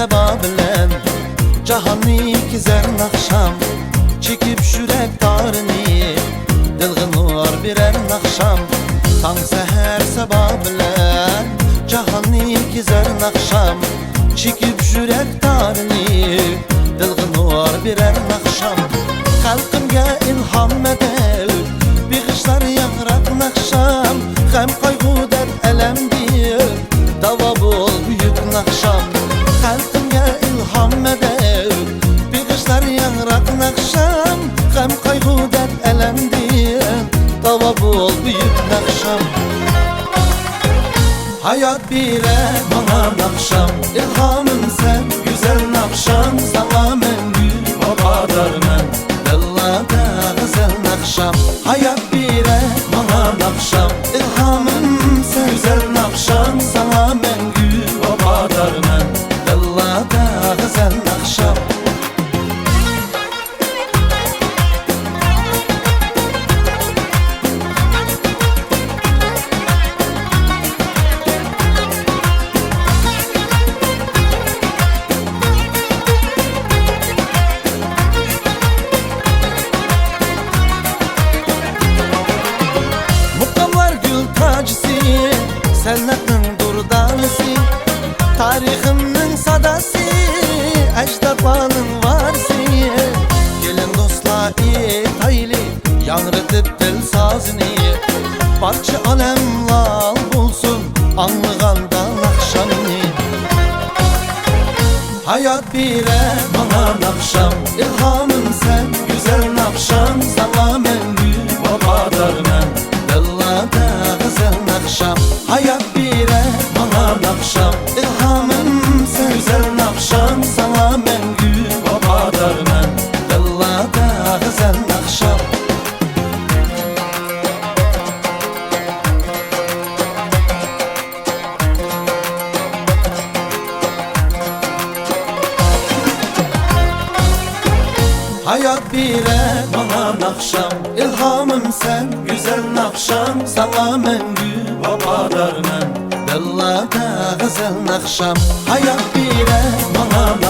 Səba bilən cahanı gizər naxşam çekip şürək tarını Dilğin var birər naxşam Tan səhər səba bilən cahanı gizər naxşam çekip şürək tarını Dilğin var birər naxşam Xalqımga ilham edər Biğişlar yağraq naxşam Xəm qaygıdan ələmdir Dava bol büyük naxşam Xalqımga ilham eder Biğişlar yağraq naxşam Xəm qaygıdan ələmdir Dava bol büyük naxşam Hayat bire bana naxşam İlhamım sen güzel naxşam Sana məngü vafadar mən Dillada güzel naxşam Hayat bire bana naxşam İlhamım sen güzel naxşam Sana məngü vafadar mən Dillada güzel naxşam Sənətin durdanısı Tariximnin sadası Əcdabanın varsı Gelin dostlar tayli Yanrıtıp dil sazını Parça alem lal bulsun Anlığanda naxşamını Hayat bire bana naxşam İlhamım sen güzel naxşam Sana məngü vafadar mən Dillada güzel naxşam Hayat bire bana naxşam İlhamım sen güzel naxşam Sana məngü vafadar mən Dillada güzel naxşam Hayat bire bana naxşam İlhamım sen güzel naxşam Sana məngü vafadar mən Dillada güzel naxşam Hayat bire bana